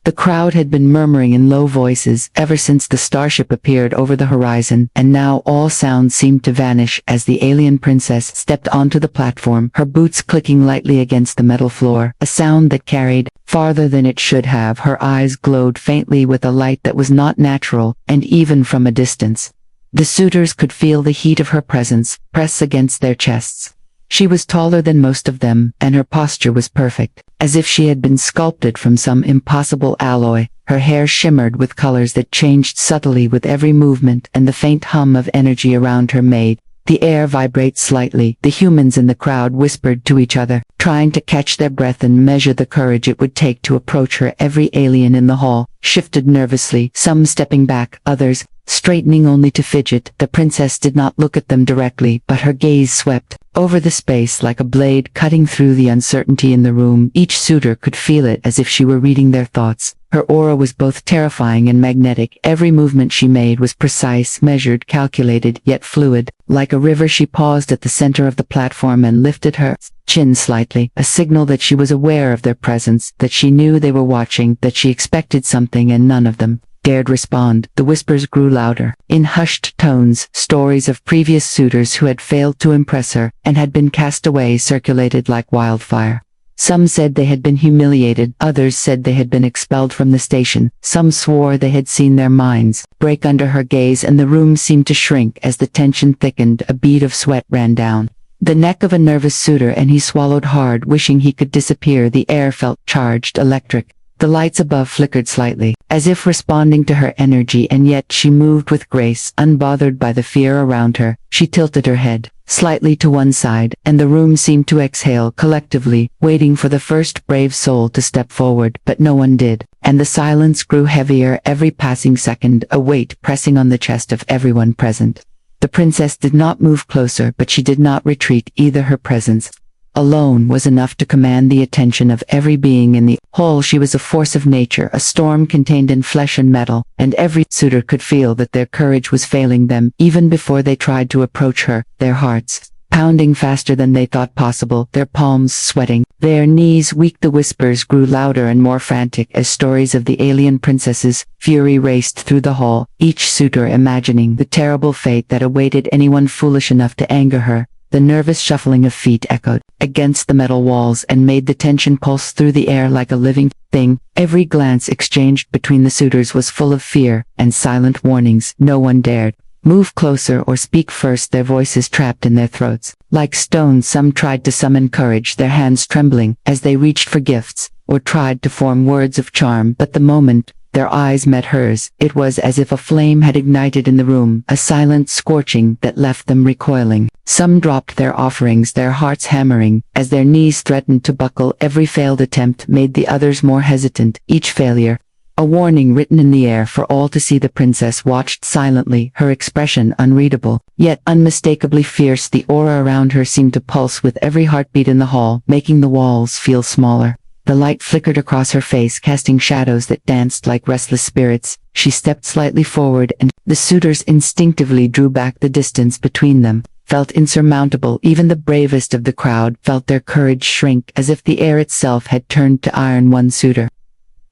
The crowd had been murmuring in low voices ever since the starship appeared over the horizon, and now all sounds seemed to vanish as the alien princess stepped onto the platform, her boots clicking lightly against the metal floor, a sound that carried farther than it should have. Her eyes glowed faintly with a light that was not natural, and even from a distance, the suitors could feel the heat of her presence press against their chests. She was taller than most of them, and her posture was perfect, as if she had been sculpted from some impossible alloy. Her hair shimmered with colors that changed subtly with every movement, and the faint hum of energy around her made the air vibrate slightly. The humans in the crowd whispered to each other, trying to catch their breath and measure the courage it would take to approach her. Every alien in the hall shifted nervously, some stepping back, others straightening only to fidget. The princess did not look at them directly, but her gaze swept over the space like a blade cutting through the uncertainty in the room. Each suitor could feel it as if she were reading their thoughts. Her aura was both terrifying and magnetic. Every movement she made was precise, measured, calculated, yet fluid. Like a river, she paused at the center of the platform and lifted her chin slightly, a signal that she was aware of their presence, that she knew they were watching, that she expected something and none of them dared respond. The whispers grew louder. In hushed tones, stories of previous suitors who had failed to impress her and had been cast away circulated like wildfire. Some said they had been humiliated, others said they had been expelled from the station, some swore they had seen their minds break under her gaze, and the room seemed to shrink as the tension thickened. A bead of sweat ran down the neck of a nervous suitor, and he swallowed hard, wishing he could disappear. The air felt charged, electric. The lights above flickered slightly, as if responding to her energy, and yet she moved with grace, unbothered by the fear around her. She tilted her head slightly to one side, and the room seemed to exhale collectively, waiting for the first brave soul to step forward, but no one did, and the silence grew heavier every passing second, a weight pressing on the chest of everyone present. The princess did not move closer, but she did not retreat either. Her presence alone was enough to command the attention of every being in the hall. She was a force of nature, a storm contained in flesh and metal, and every suitor could feel that their courage was failing them even before they tried to approach her, their hearts pounding faster than they thought possible, their palms sweating, their knees weak. The whispers grew louder and more frantic as stories of the alien princess's fury raced through the hall, each suitor imagining the terrible fate that awaited anyone foolish enough to anger her. The nervous shuffling of feet echoed against the metal walls and made the tension pulse through the air like a living thing. Every glance exchanged between the suitors was full of fear and silent warnings. No one dared move closer or speak first, their voices trapped in their throats. Like stones, some tried to summon courage, their hands trembling as they reached for gifts or tried to form words of charm, but the moment their eyes met hers, it was as if a flame had ignited in the room, a silent scorching that left them recoiling. Some dropped their offerings, their hearts hammering, as their knees threatened to buckle. Every failed attempt made the others more hesitant, each failure a warning written in the air for all to see. The princess watched silently, her expression unreadable, yet unmistakably fierce. The aura around her seemed to pulse with every heartbeat in the hall, making the walls feel smaller. The light flickered across her face, casting shadows that danced like restless spirits. She stepped slightly forward, and the suitors instinctively drew back. The distance between them felt insurmountable. Even the bravest of the crowd felt their courage shrink, as if the air itself had turned to iron. One suitor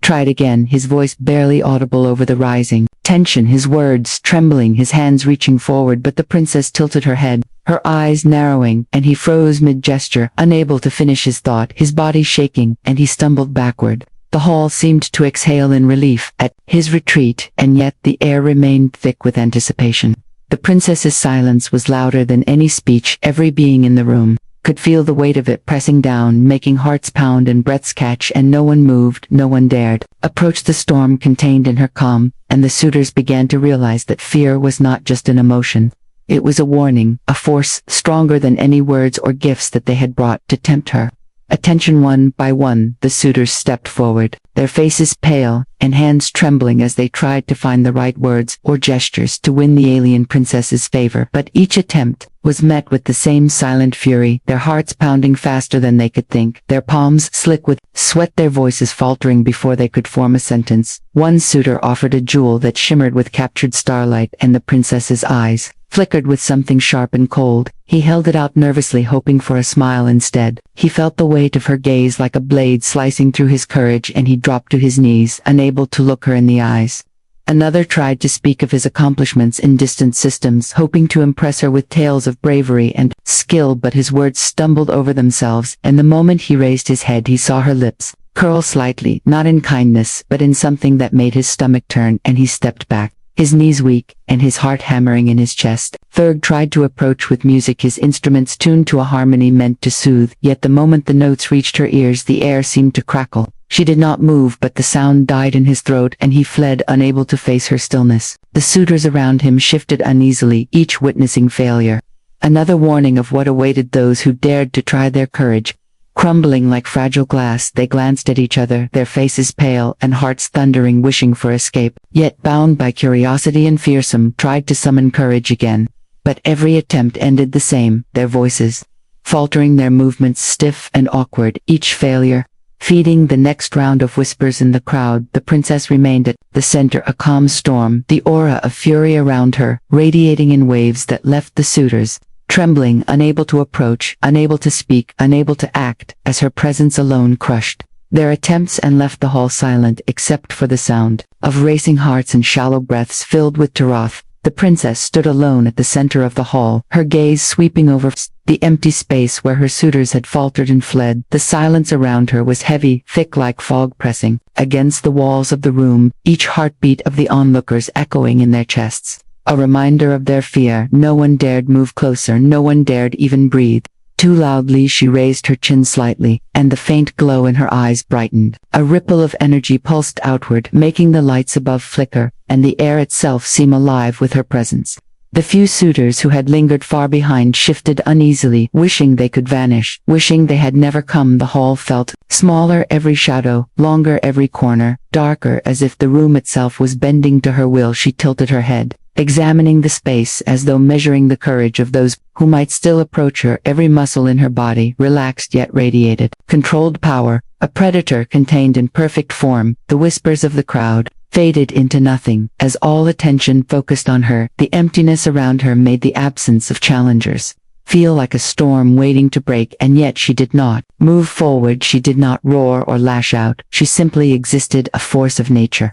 tried again, his voice barely audible over the rising tension, his words trembling, his hands reaching forward, but the princess tilted her head, her eyes narrowing, and he froze mid-gesture, unable to finish his thought, his body shaking, and he stumbled backward. The hall seemed to exhale in relief at his retreat, and yet the air remained thick with anticipation. The princess's silence was louder than any speech. Every being in the room could feel the weight of it pressing down, making hearts pound and breaths catch, and no one moved, no one dared approach the storm contained in her calm, and the suitors began to realize that fear was not just an emotion. It was a warning, a force stronger than any words or gifts that they had brought to tempt her. Attention. One by one, the suitors stepped forward, their faces pale and hands trembling as they tried to find the right words or gestures to win the alien princess's favor. But each attempt was met with the same silent fury, their hearts pounding faster than they could think, their palms slick with sweat, their voices faltering before they could form a sentence. One suitor offered a jewel that shimmered with captured starlight, and the princess's eyes flickered with something sharp and cold. He held it out nervously, hoping for a smile instead. He felt the weight of her gaze like a blade slicing through his courage, and he dropped to his knees, unable unable to look her in the eyes. Another tried to speak of his accomplishments in distant systems, hoping to impress her with tales of bravery and skill, but his words stumbled over themselves, and the moment he raised his head he saw her lips curl slightly, not in kindness, but in something that made his stomach turn, and he stepped back, his knees weak, and his heart hammering in his chest. Third tried to approach with music, his instruments tuned to a harmony meant to soothe, yet the moment the notes reached her ears the air seemed to crackle. She did not move, but the sound died in his throat, and he fled, unable to face her stillness. The suitors around him shifted uneasily, each witnessing failure. Another warning of what awaited those who dared to try their courage. Crumbling like fragile glass, they glanced at each other, their faces pale and hearts thundering, wishing for escape, yet bound by curiosity and fearsome, tried to summon courage again. But every attempt ended the same, their voices faltering, their movements stiff and awkward, each failure feeding the next round of whispers in the crowd. The princess remained at the center, a calm storm, the aura of fury around her, radiating in waves that left the suitors trembling, unable to approach, unable to speak, unable to act, as her presence alone crushed their attempts and left the hall silent except for the sound of racing hearts and shallow breaths filled with wrath. The princess stood alone at the center of the hall, her gaze sweeping over the empty space where her suitors had faltered and fled. The silence around her was heavy, thick like fog pressing against the walls of the room, each heartbeat of the onlookers echoing in their chests. A reminder of their fear. No one dared move closer, no one dared even breathe. Too loudly she raised her chin slightly, and the faint glow in her eyes brightened. A ripple of energy pulsed outward, making the lights above flicker, and the air itself seem alive with her presence. The few suitors who had lingered far behind shifted uneasily, wishing they could vanish, wishing they had never come. The hall felt smaller every shadow, longer every corner, darker, as if the room itself was bending to her will. She tilted her head, examining the space as though measuring the courage of those who might still approach her. Every muscle in her body relaxed yet radiated controlled power, a predator contained in perfect form. The whispers of the crowd faded into nothing as all attention focused on her. The emptiness around her made the absence of challengers feel like a storm waiting to break, and yet she did not move forward. She did not roar or lash out. She simply existed, a force of nature.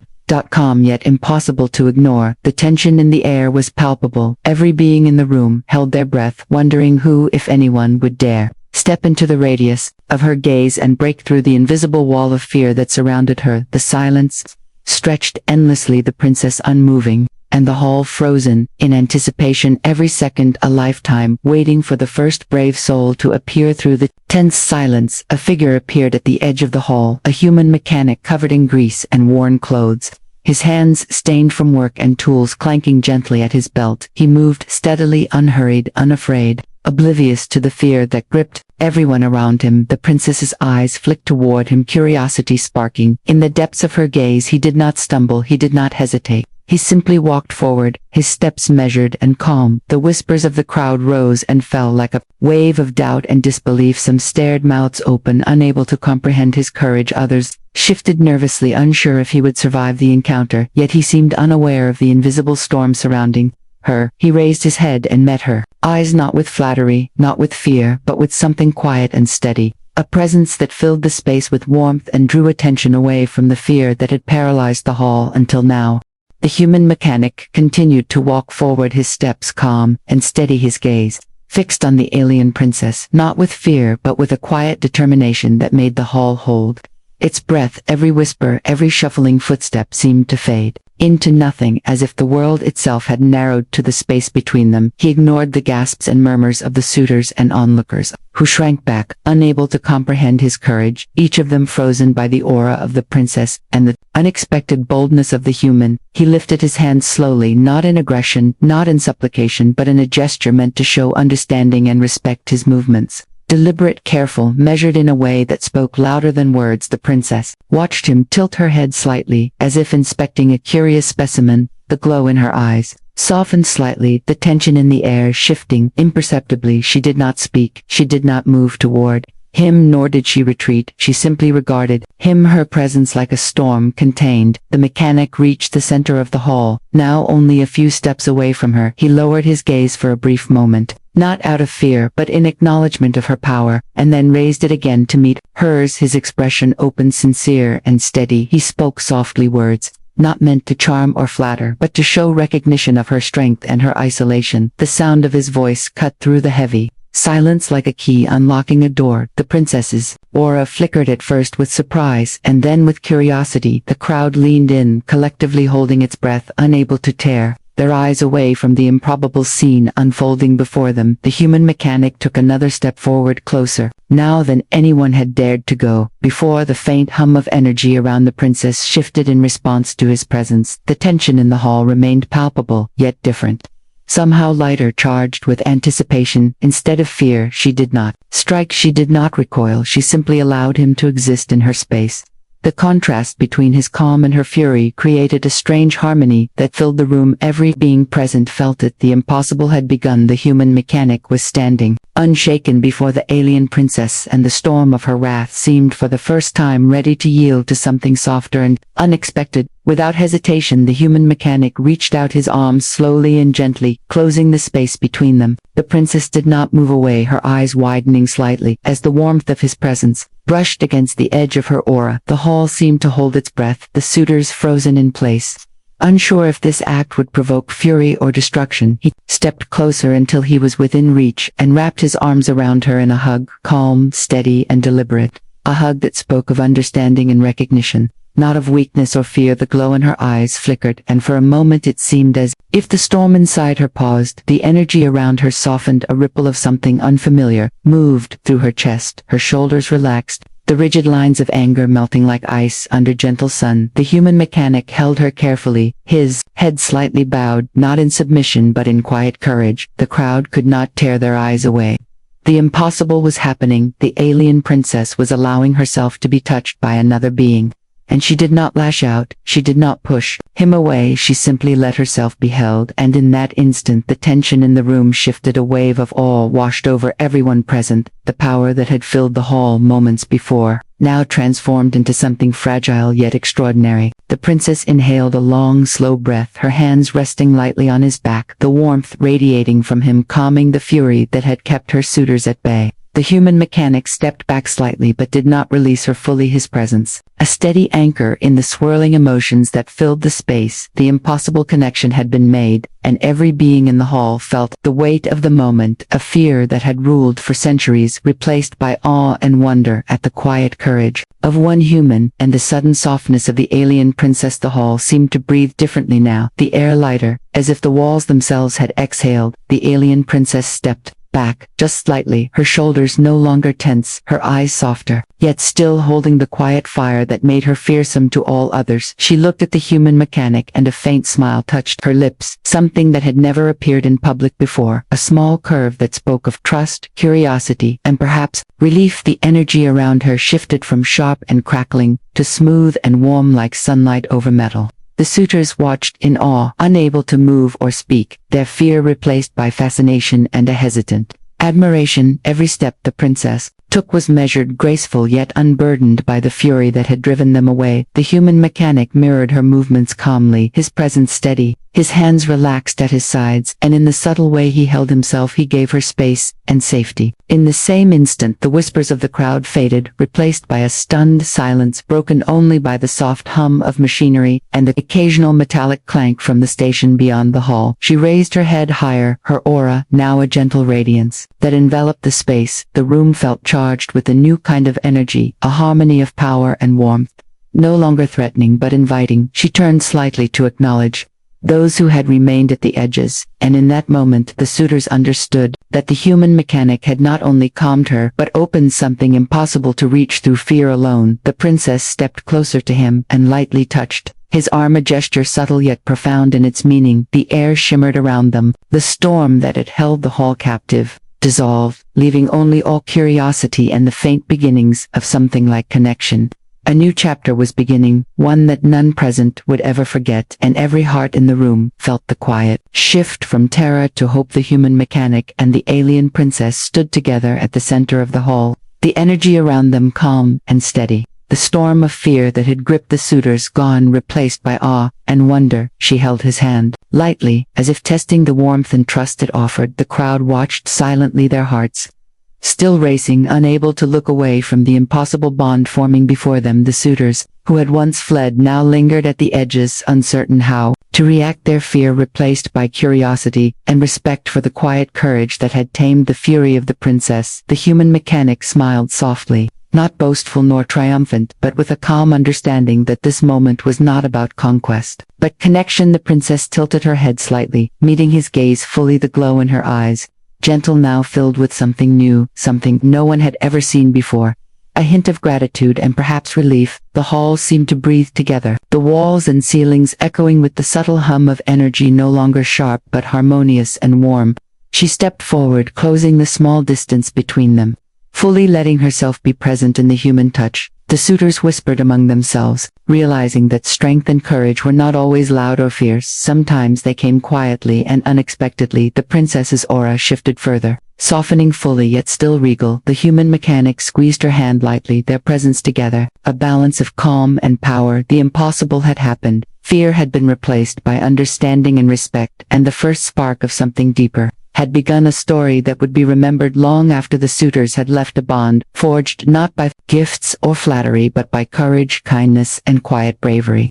Calm yet impossible to ignore. The tension in the air was palpable. Every being in the room held their breath, wondering who, if anyone, would dare step into the radius of her gaze and break through the invisible wall of fear that surrounded her. The silence stretched endlessly, the princess unmoving, and the hall frozen, in anticipation, every second a lifetime, waiting for the first brave soul to appear. Through the tense silence, a figure appeared at the edge of the hall, a human mechanic covered in grease and worn clothes, his hands stained from work and tools clanking gently at his belt. He moved steadily, unhurried, unafraid, oblivious to the fear that gripped everyone around him. The princess's eyes flicked toward him, curiosity sparking in the depths of her gaze. He did not stumble, he did not hesitate. He simply walked forward, his steps measured and calm. The whispers of the crowd rose and fell like a wave of doubt and disbelief. Some stared, mouths open, unable to comprehend his courage. Others shifted nervously, unsure if he would survive the encounter. Yet he seemed unaware of the invisible storm surrounding her. He raised his head and met her eyes, not with flattery, not with fear, but with something quiet and steady. A presence that filled the space with warmth and drew attention away from the fear that had paralyzed the hall until now. The human mechanic continued to walk forward, his steps calm and steady, his gaze fixed on the alien princess, not with fear but with a quiet determination that made the hall hold its breath. Every whisper, every shuffling footstep seemed to fade into nothing, as if the world itself had narrowed to the space between them. He ignored the gasps and murmurs of the suitors and onlookers, who shrank back, unable to comprehend his courage, each of them frozen by the aura of the princess and the unexpected boldness of the human. He lifted his hands slowly, not in aggression, not in supplication, but in a gesture meant to show understanding and respect. His movements deliberate, careful, measured in a way that spoke louder than words. The princess watched him tilt her head slightly, as if inspecting a curious specimen. The glow in her eyes softened slightly, the tension in the air shifting imperceptibly. She did not speak, she did not move toward him, nor did she retreat. She simply regarded him, her presence like a storm contained. The mechanic reached the center of the hall, now only a few steps away from her. He lowered his gaze for a brief moment, not out of fear but in acknowledgement of her power, and then raised it again to meet hers, his expression open, sincere, and steady. He spoke softly, words not meant to charm or flatter, but to show recognition of her strength and her isolation. The sound of his voice cut through the heavy silence like a key unlocking a door. The princess's aura flickered at first with surprise and then with curiosity. The crowd leaned in, collectively holding its breath, unable to tear their eyes away from the improbable scene unfolding before them. The human mechanic took another step forward, closer now than anyone had dared to go before. The faint hum of energy around the princess shifted in response to his presence. The tension in the hall remained palpable, yet different. Somehow lighter, charged with anticipation instead of fear. She did not strike, she did not recoil, she simply allowed him to exist in her space. The contrast between his calm and her fury created a strange harmony that filled the room. Every being present felt it. The impossible had begun. The human mechanic was standing, unshaken before the alien princess, and the storm of her wrath seemed for the first time ready to yield to something softer and unexpected. Without hesitation, the human mechanic reached out his arms slowly and gently, closing the space between them. The princess did not move away, her eyes widening slightly as the warmth of his presence brushed against the edge of her aura. The hall seemed to hold its breath, the suitors frozen in place. Unsure if this act would provoke fury or destruction, he stepped closer until he was within reach and wrapped his arms around her in a hug, calm, steady, and deliberate. A hug that spoke of understanding and recognition, not of weakness or fear. The glow in her eyes flickered, and for a moment it seemed as if the storm inside her paused. The energy around her softened, a ripple of something unfamiliar moved through her chest. Her shoulders relaxed, the rigid lines of anger melting like ice under gentle sun. The human mechanic held her carefully, his head slightly bowed, not in submission but in quiet courage. The crowd could not tear their eyes away. The impossible was happening. The alien princess was allowing herself to be touched by another being. And she did not lash out, she did not push him away, she simply let herself be held. And in that instant the tension in the room shifted. A wave of awe washed over everyone present. The power that had filled the hall moments before now transformed into something fragile yet extraordinary. The princess inhaled a long, slow breath, her hands resting lightly on his back, the warmth radiating from him calming the fury that had kept her suitors at bay. The human mechanic stepped back slightly but did not release her fully. His presence, a steady anchor in the swirling emotions that filled the space. The impossible connection had been made, and every being in the hall felt the weight of the moment. A fear that had ruled for centuries replaced by awe and wonder at the quiet courage of one human and the sudden softness of the alien princess. The hall seemed to breathe differently now, the air lighter, as if the walls themselves had exhaled. The alien princess stepped back, just slightly, her shoulders no longer tense, her eyes softer, yet still holding the quiet fire that made her fearsome to all others. She looked at the human mechanic and a faint smile touched her lips, something that had never appeared in public before, a small curve that spoke of trust, curiosity, and perhaps relief. The energy around her shifted from sharp and crackling to smooth and warm like sunlight over metal. The suitors watched in awe, unable to move or speak, their fear replaced by fascination and a hesitant admiration. Every step the princess took was measured, graceful yet unburdened by the fury that had driven them away. The human mechanic mirrored her movements calmly, his presence steady, his hands relaxed at his sides, and in the subtle way he held himself he gave her space and safety. In the same instant the whispers of the crowd faded, replaced by a stunned silence broken only by the soft hum of machinery and the occasional metallic clank from the station beyond the hall. She raised her head higher, her aura now a gentle radiance that enveloped the space. The room felt charged with a new kind of energy, a harmony of power and warmth, no longer threatening but inviting. She turned slightly to acknowledge those who had remained at the edges, and in that moment the suitors understood that the human mechanic had not only calmed her but opened something impossible to reach through fear alone. The princess stepped closer to him and lightly touched his arm, a gesture subtle yet profound in its meaning. The air shimmered around them, the storm that had held the hall captive dissolved, leaving only all curiosity and the faint beginnings of something like connection. A new chapter was beginning, one that none present would ever forget, and every heart in the room felt the quiet shift from terror to hope. The human mechanic and the alien princess stood together at the center of the hall, the energy around them calm and steady. The storm of fear that had gripped the suitors gone, replaced by awe and wonder. She held his hand lightly, as if testing the warmth and trust it offered. The crowd watched silently, their hearts still racing, unable to look away from the impossible bond forming before them. The suitors, who had once fled, now lingered at the edges, uncertain how to react, their fear replaced by curiosity and respect for the quiet courage that had tamed the fury of the princess. The human mechanic smiled softly, not boastful nor triumphant, but with a calm understanding that this moment was not about conquest, but connection. The princess tilted her head slightly, meeting his gaze fully, the glow in her eyes, gentle now, filled with something new, something no one had ever seen before. A hint of gratitude and perhaps relief. The hall seemed to breathe together, the walls and ceilings echoing with the subtle hum of energy, no longer sharp but harmonious and warm. She stepped forward, closing the small distance between them, fully letting herself be present in the human touch. The suitors whispered among themselves, realizing that strength and courage were not always loud or fierce. Sometimes they came quietly and unexpectedly. The princess's aura shifted further, softening fully yet still regal. The human mechanic squeezed her hand lightly, their presence together, a balance of calm and power. The impossible had happened. Fear had been replaced by understanding and respect, and the first spark of something deeper had begun, a story that would be remembered long after the suitors had left, a bond forged not by gifts or flattery but by courage, kindness, and quiet bravery.